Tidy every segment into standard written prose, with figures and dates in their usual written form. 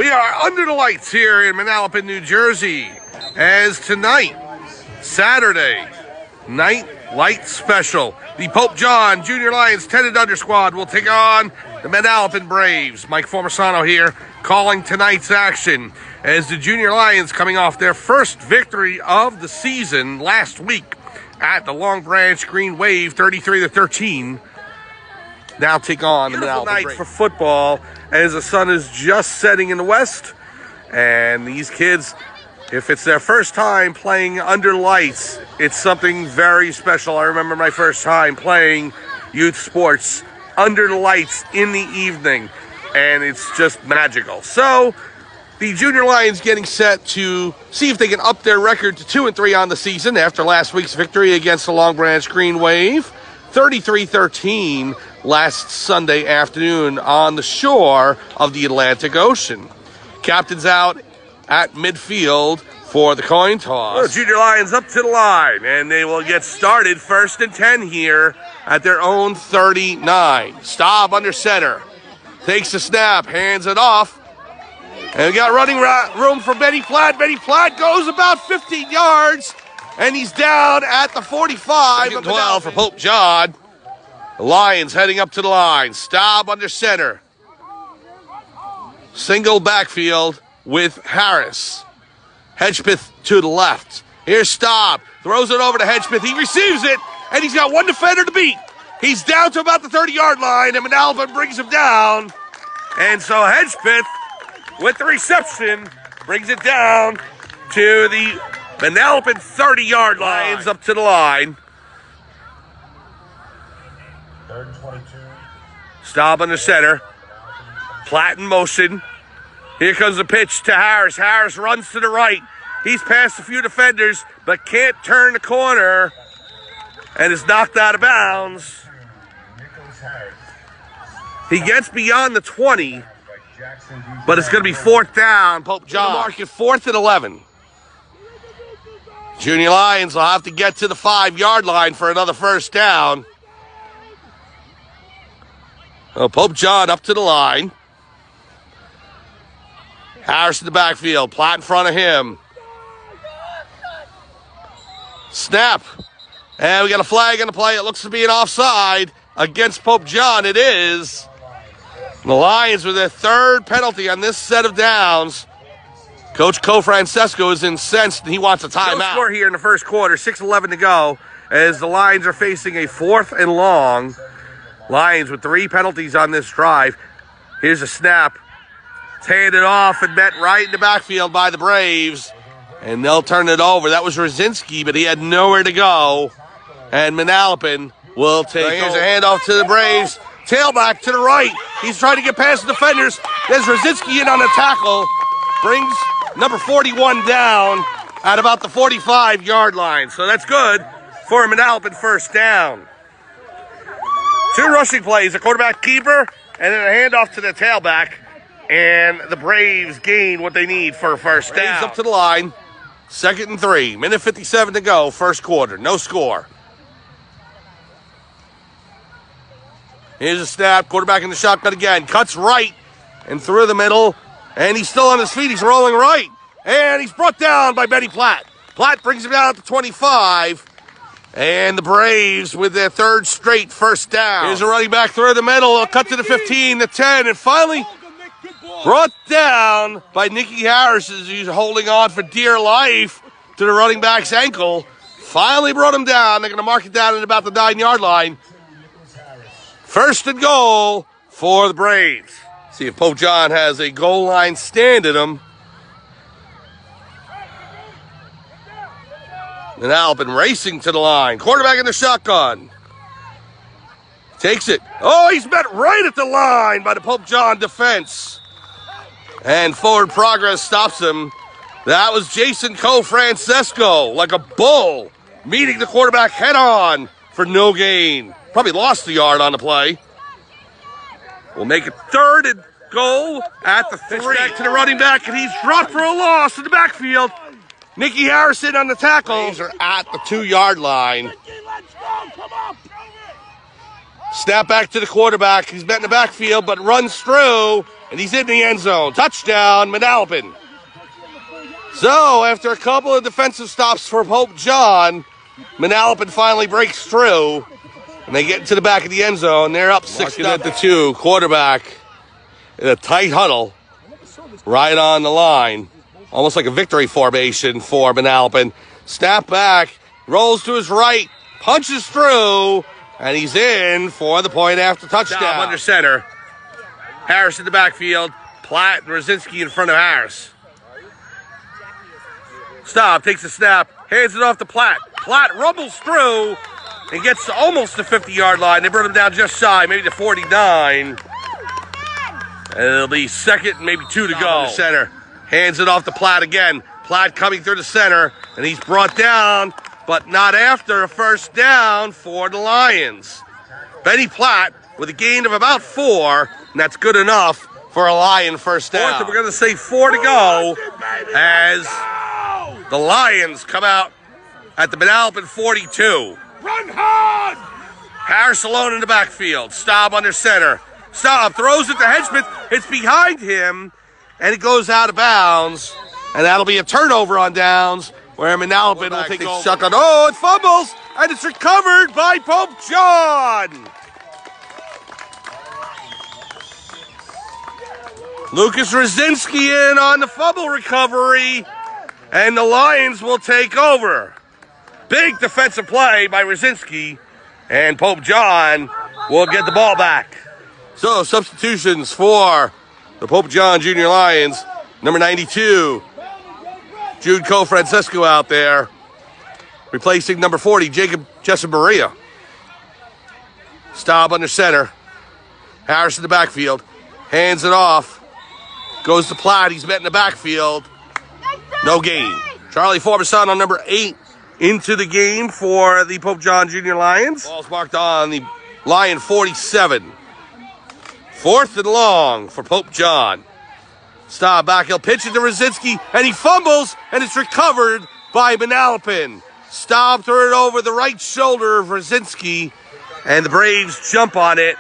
We are under the lights here in Manalapan, New Jersey, as tonight, Saturday, night light special. The Pope John Junior Lions 10 and under squad will take on the Manalapan Braves. Mike Formasano here calling tonight's action as the Junior Lions coming off their first victory of the season last week at the Long Branch Green Wave 33-13. Now take on the Manalapan night Braves for football as the sun is just setting in the west. And these kids, if it's their first time playing under lights, it's something very special. I remember my first time playing youth sports under the lights in the evening, and it's just magical. So the Junior Lions getting set to see if they can up their record to 2-3 on the season after last week's victory against the Long Branch Green Wave, 33-13 last Sunday afternoon on the shore of the Atlantic Ocean. Captain's out at midfield for the coin toss. The Junior Lions up to the line, and they will get started 1st and 10 here at their own 39. Staub under center. Takes the snap, hands it off. And we got running room for Benny Platt. Benny Platt goes about 15 yards, and he's down at the 45. 2nd 12 for Pope John. The Lions heading up to the line. Staub under center. Single backfield with Harris. Hedgepeth to the left. Here's Staub. Throws it over to Hedgepeth. He receives it, and he's got one defender to beat. He's down to about the 30-yard line, and Manalapan brings him down. And so Hedgepeth, with the reception, brings it down to the Manalapan 30-yard line. Lions up to the line. 3rd and 22. Staub on the center. Platt in motion. Here comes the pitch to Harris. Harris runs to the right. He's past a few defenders, but can't turn the corner and is knocked out of bounds. He gets beyond the 20, but it's going to be 4th down. Pope John mark it 4th and 11. Junior Lions will have to get to the 5-yard line for another 1st down. Pope John up to the line. Harris in the backfield. Platt in front of him. Snap. And we got a flag on the play. It looks to be an offside against Pope John. It is. The Lions with their 3rd penalty on this set of downs. Coach Francesco is incensed and he wants a timeout. No score here in the first quarter. 6:11 to go as the Lions are facing a 4th and long. Lions with 3 penalties on this drive. Here's a snap. It's handed off and met right in the backfield by the Braves. And they'll turn it over. That was Rosinski, but he had nowhere to go. And Manalapan will take Here's a handoff to the Braves. Tailback to the right. He's trying to get past the defenders. There's Rosinski in on the tackle. Brings number 41 down at about the 45-yard line. So that's good for a Manalapan 1st down. 2 rushing plays, a quarterback keeper, and then a handoff to the tailback. And the Braves gain what they need for a 1st down. Braves up to the line. 2nd and 3. Minute 57 to go, 1st quarter. No score. Here's a snap. Quarterback in the shotgun again. Cuts right and through the middle. And he's still on his feet. He's rolling right. And he's brought down by Benny Platt. Platt brings him down to 25. And the Braves with their 3rd straight 1st down. Here's a running back through the middle. A cut to the 15, the 10, and finally brought down by Nicky Harris as he's holding on for dear life to the running back's ankle. Finally brought him down. They're going to mark it down at about the 9-yard line. 1st and goal for the Braves. See if Pope John has a goal line stand at him. Manalapan racing to the line. Quarterback in the shotgun. Takes it. Oh, he's met right at the line by the Pope John defense. And forward progress stops him. That was Jason Francesco, like a bull, meeting the quarterback head on for no gain. Probably lost the yard on the play. We'll make it 3rd and goal at the 3. Back to the running back, and he's dropped for a loss in the backfield. Nicky Harrison on the tackle. These are at the 2-yard line. Snap back to the quarterback. He's met in the backfield, but runs through and he's in the end zone. Touchdown, Manalapan. So, after a couple of defensive stops for Pope John, Manalapan finally breaks through, and they get into the back of the end zone. They're up 6 at the 2. Quarterback in a tight huddle right on the line, almost like a victory formation for Manalapan. Snap back, rolls to his right, punches through, and he's in for the point after touchdown. Stop under center. Harris in the backfield. Platt and Rosinski in front of Harris. Stop, takes a snap, hands it off to Platt. Platt rumbles through and gets to almost the 50-yard line. They brought him down just shy, maybe to 49. And it'll be second, maybe 2 to go. The center hands it off to Platt again. Platt coming through the center, and he's brought down, but not after a first down for the Lions. Benny Platt with a gain of about 4, and that's good enough for a Lion first down. Fourth, and we're going to say 4 to go as the Lions come out at the Manalapan 42. Run hard! Harris alone in the backfield. Staub under center. Staub throws it to Hedgesmith. It's behind him, and it goes out of bounds. And that'll be a turnover on downs where Manalapan will take a shotgun. Oh, it fumbles, and it's recovered by Pope John. Lucas Rosinski in on the fumble recovery, and the Lions will take over. Big defensive play by Rosinski, and Pope John will get the ball back. So, substitutions for the Pope John Junior Lions. Number 92, Jude Co-Francesco out there, replacing number 40, Jacob Chesabaria. Staub under center. Harris in the backfield. Hands it off. Goes to Platt. He's met in the backfield. No gain. Charlie Forbason on number 8 into the game for the Pope John Junior Lions. Ball's marked on the Lion 47. 4th and long for Pope John. Staub back. He'll pitch it to Rosinski, and he fumbles, and it's recovered by Manalapan. Staub threw it over the right shoulder of Rosinski, and the Braves jump on it,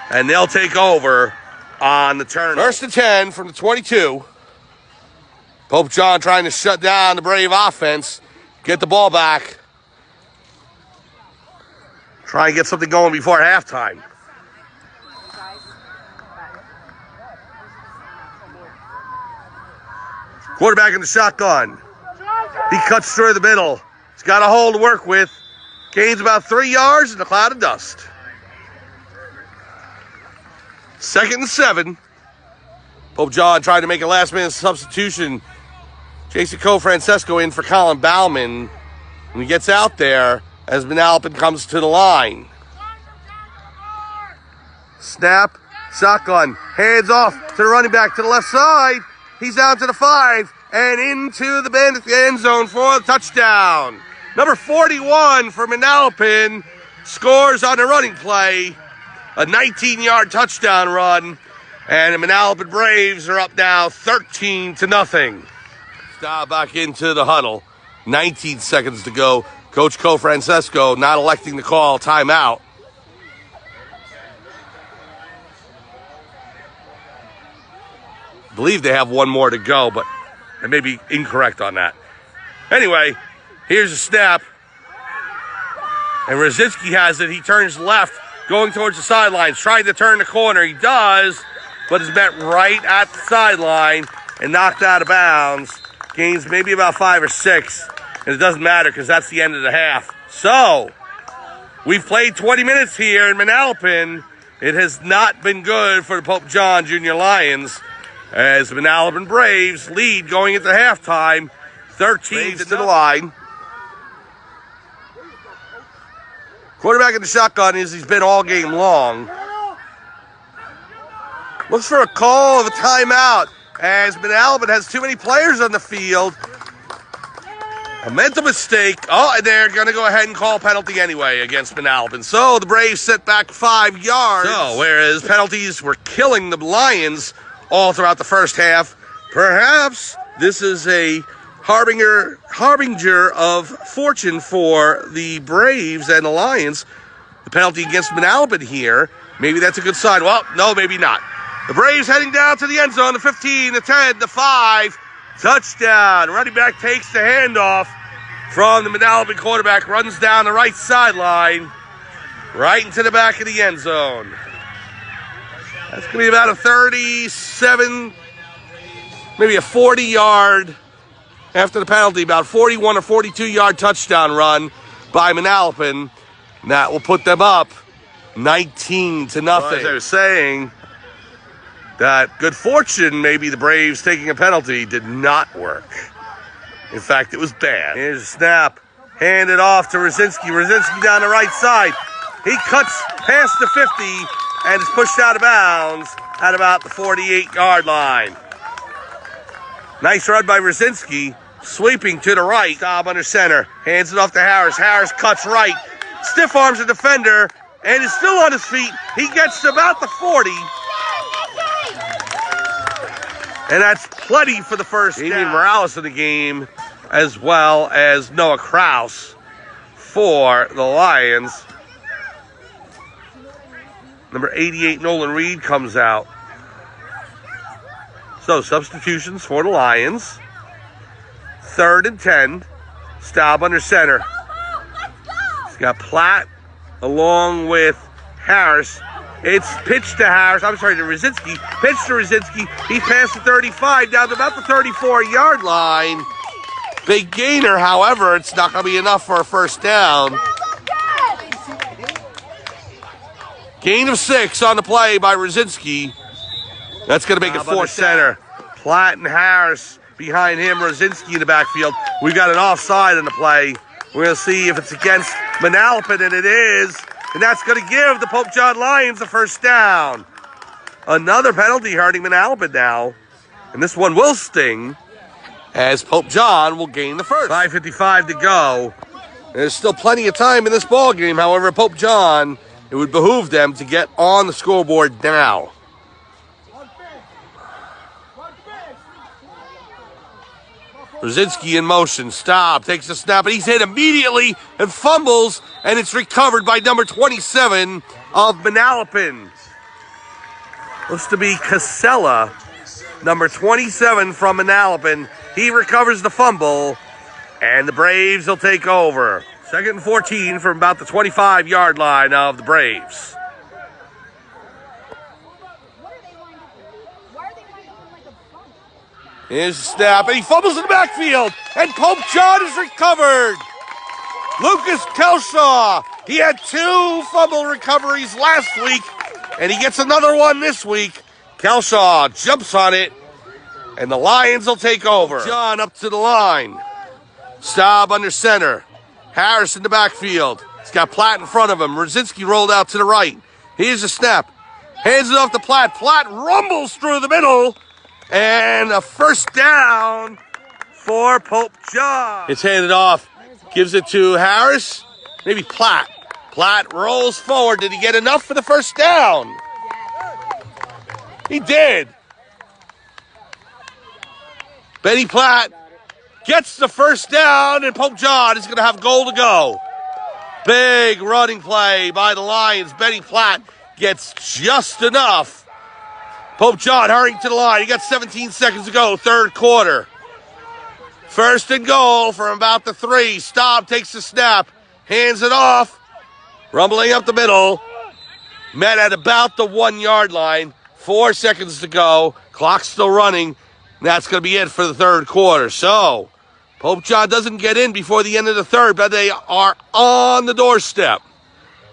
and they'll take over on the turn. 1st and 10 from the 22. Pope John trying to shut down the Brave offense, get the ball back, try and get something going before halftime. Quarterback in the shotgun. He cuts through the middle. He's got a hole to work with. Gains about 3 yards in a cloud of dust. 2nd and 7. Pope John trying to make a last-minute substitution. Jason Co-Francesco in for Colin Bauman. And he gets out there as Manalapan comes to the line. Snap, shotgun, hands off to the running back to the left side. He's down to the 5 and into the end zone for the touchdown. Number 41 for Manalapan scores on the running play. A 19-yard touchdown run. And the Manalapan Braves are up now 13-0. Stop back into the huddle. 19 seconds to go. Coach Co-Francesco not electing to call timeout. I believe they have one more to go, but I may be incorrect on that. Anyway, here's a snap. And Rosinski has it. He turns left, going towards the sidelines, trying to turn the corner. He does, but is met right at the sideline and knocked out of bounds. Gains maybe about 5 or 6. And it doesn't matter because that's the end of the half. So, we've played 20 minutes here in Manalapan. It has not been good for the Pope John Junior Lions, as the Manalapan Braves lead going into halftime, 13 to the line. Quarterback in the shotgun is he's been all game long. Looks for a call of a timeout as Manalapan has too many players on the field. A mental mistake. Oh, and they're going to go ahead and call penalty anyway against Manalapan. So the Braves set back 5 yards. So whereas penalties were killing the Lions all throughout the first half, perhaps this is a harbinger of fortune for the Braves and the Lions. The penalty against Manalapan here, maybe that's a good sign. Well, no, maybe not. The Braves heading down to the end zone, the 15, the 10, the 5. Touchdown. Running back takes the handoff from the Manalapan quarterback, runs down the right sideline, right into the back of the end zone. That's going to be about a 37, maybe a 40-yard, after the penalty, about 41 or 42-yard touchdown run by Manalapan. And that will put them up 19-0. Well, as I was saying, that good fortune, maybe the Braves taking a penalty, did not work. In fact, it was bad. Here's a snap. Handed off to Rosinski. Rosinski down the right side. He cuts past the 50 and is pushed out of bounds at about the 48-yard line. Nice run by Rosinski. Sweeping to the right. Staub under center. Hands it off to Harris. Harris cuts right. Stiff arms the defender and is still on his feet. He gets to about the 40. And that's plenty for the first down. Damian Morales in the game, as well as Noah Kraus for the Lions. Number 88, Nolan Reed, comes out. So substitutions for the Lions. 3rd and 10. Staub under center. He's got Platt along with Harris. It's pitched to Harris. I'm sorry, to Rosinski. Pitch to Rosinski. He passed the 35 down to about the 34-yard line. Big gainer, however, it's not going to be enough for a first down. Gain of 6 on the play by Rosinski. That's going to make it 4th center. Platt and Harris behind him. Rosinski in the backfield. We've got an offside in the play. We're going to see if it's against Manalapan, and it is. And that's going to give the Pope John Lions a first down. Another penalty hurting Manalapan now. And this one will sting, as Pope John will gain the first. 5:55 to go. There's still plenty of time in this ball game. However, Pope John, it would behoove them to get on the scoreboard now. Rosinski in motion. Staub takes a snap, and he's hit immediately and fumbles, and it's recovered by number 27 of Manalapan. Looks to be Casella, number 27 from Manalapan. He recovers the fumble, and the Braves will take over. 2nd and 14 from about the 25-yard line of the Braves. Here's the snap, and he fumbles in the backfield, and Pope John is recovered. Lucas Kelshaw, he had 2 fumble recoveries last week, and he gets another one this week. Kelshaw jumps on it, and the Lions will take over. John up to the line. Staub under center. Harris in the backfield. He's got Platt in front of him. Rosinski rolled out to the right. Here's the snap. Hands it off to Platt. Platt rumbles through the middle. And a first down for Pope John. It's handed off. Gives it to Harris. Maybe Platt. Platt rolls forward. Did he get enough for the first down? He did. Benny Platt gets the first down, and Pope John is going to have goal to go. Big running play by the Lions. Benny Platt gets just enough. Pope John hurrying to the line. He got 17 seconds to go, 3rd quarter. 1st and goal from about the 3. Staub takes the snap, hands it off, rumbling up the middle. Met at about the 1-yard line. 4 seconds to go. Clock's still running. That's going to be it for the 3rd quarter. So, Pope John doesn't get in before the end of the 3rd, but they are on the doorstep.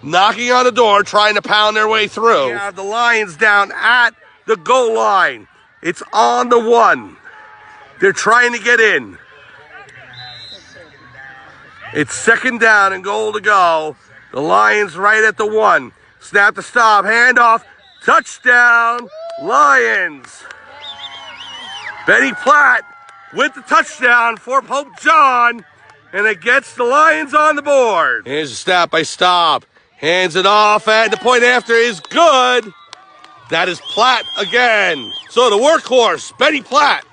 Knocking on the door, trying to pound their way through. We have the Lions down at the goal line. It's on the 1. They're trying to get in. It's 2nd down and goal to go. The Lions right at the 1. Snap to Staub. Handoff. Touchdown. Lions. Benny Platt with the touchdown for Pope John. And it gets the Lions on the board. Here's a snap by Staub. Hands it off, and the point after is good. That is Platt again. So the workhorse, Benny Platt,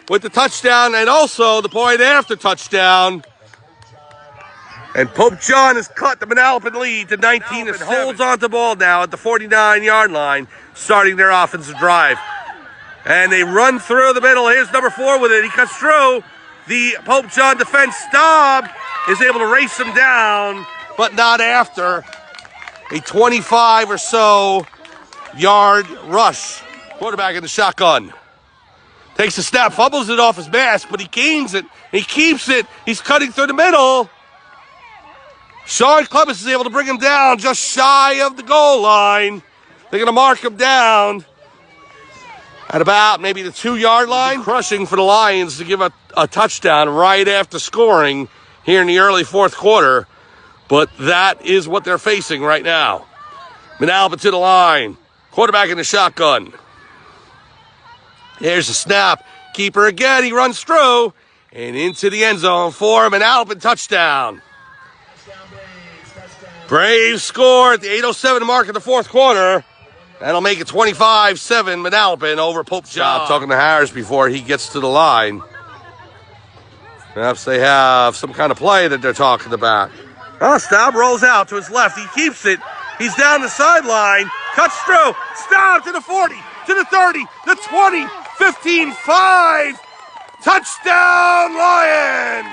with the touchdown and also the point after touchdown. And Pope John has cut the Manalapan lead to 19 and holds on to the ball now at the 49-yard line, starting their offensive drive. And they run through the middle. Here's number 4 with it. He cuts through. The Pope John defense Staub is able to race him down, but not after a 25 or so yard rush. Quarterback in the shotgun. Takes the snap, fumbles it off his mask, but he gains it. He keeps it. He's cutting through the middle. Sean Clemens is able to bring him down just shy of the goal line. They're going to mark him down at about maybe the 2-yard line. Crushing for the Lions to give a touchdown right after scoring here in the early fourth quarter. But that is what they're facing right now. Manalapan to the line. Quarterback in the shotgun. Here's the snap. Keeper again. He runs through and into the end zone for Manalapan touchdown. Braves score at the 8:07 mark of the fourth quarter. That'll make it 25-7 Manalapan over Pope John. Talking to Harris before he gets to the line. Perhaps they have some kind of play that they're talking about. Staub rolls out to his left. He keeps it. He's down the sideline. Cuts through. Staub to the 40, to the 30, the 20, 15, 5. Touchdown, Lions!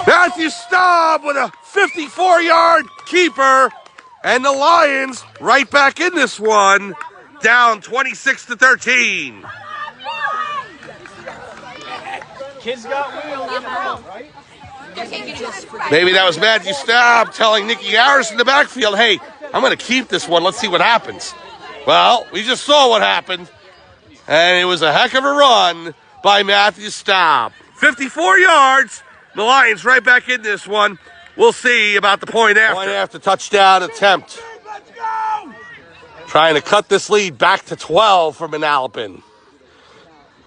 Matthew Staub with a 54-yard keeper. And the Lions right back in this one, down 26-13. Kids got wheels, right? Maybe that was Matthew Staub telling Nicky Harris in the backfield, hey, I'm going to keep this one. Let's see what happens. Well, we just saw what happened. And it was a heck of a run by Matthew Staub. 54 yards. The Lions right back in this one. We'll see about the point after. Point after touchdown attempt. Trying to cut this lead back to 12 for Manalapan.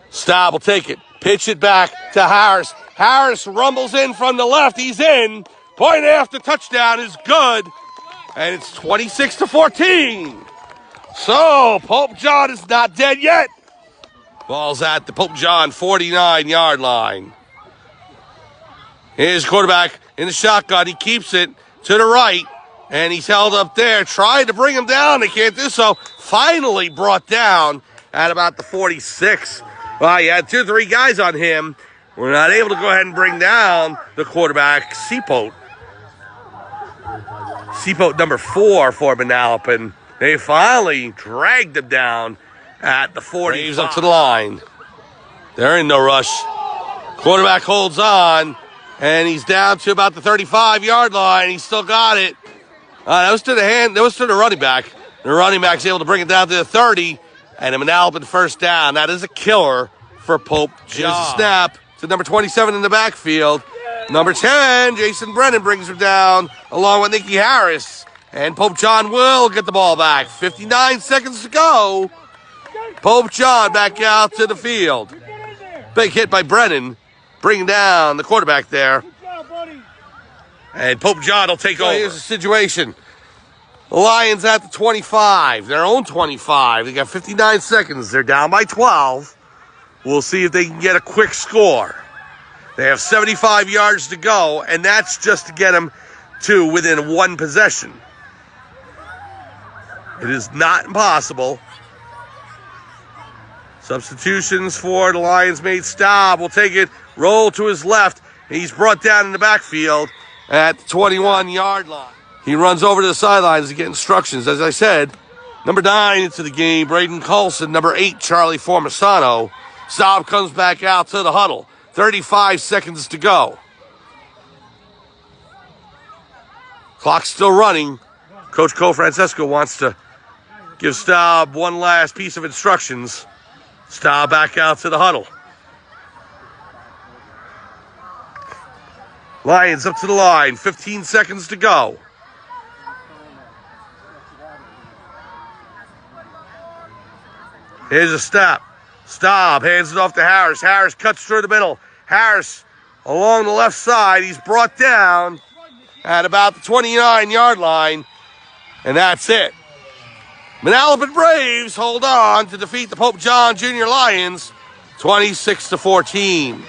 Staub will take it. Pitch it back to Harris. Harris rumbles in from the left. He's in. Point after touchdown is good. And it's 26-14. So, Pope John is not dead yet. Ball's at the Pope John 49-yard line. Here's quarterback in the shotgun. He keeps it to the right. And he's held up there. Tried to bring him down. They can't do so. Finally brought down at about the 46. Well, you had 2 or 3 guys on him. We're not able to go ahead and bring down the quarterback, Seapote. Seapote number 4 for Manalapan. They finally dragged him down at the 40. Braves up to the line. They're in no rush. Quarterback holds on, and he's down to about the 35-yard line. He's still got it. That was to the running back. The running back's able to bring it down to the 30, and a Manalapan first down. That is a killer for Pope John. Here's a snap to number 27 in the backfield. Number 10, Jason Brennan brings him down along with Nicky Harris. And Pope John will get the ball back. 59 seconds to go. Pope John back out to the field. Big hit by Brennan, bringing down the quarterback there. And Pope John will take over. Here's the situation. The Lions at the 25, their own 25. They got 59 seconds. They're down by 12. We'll see if they can get a quick score. They have 75 yards to go, and that's just to get them to within 1 possession. It is not impossible. Substitutions for the Lions made. Staub will take it, roll to his left. He's brought down in the backfield at the 21-yard line. He runs over to the sidelines to get instructions. As I said, number 9 into the game, Braden Colson. Number 8, Charlie Formasano. Staub comes back out to the huddle. 35 seconds to go. Clock's still running. Coach Cole Francesco wants to give Staub one last piece of instructions. Staub back out to the huddle. Lions up to the line. 15 seconds to go. Here's a snap. Staub hands it off to Harris. Harris cuts through the middle. Harris along the left side. He's brought down at about the 29-yard line. And that's it. Manalapan Braves hold on to defeat the Pope John Jr. Lions 26-14.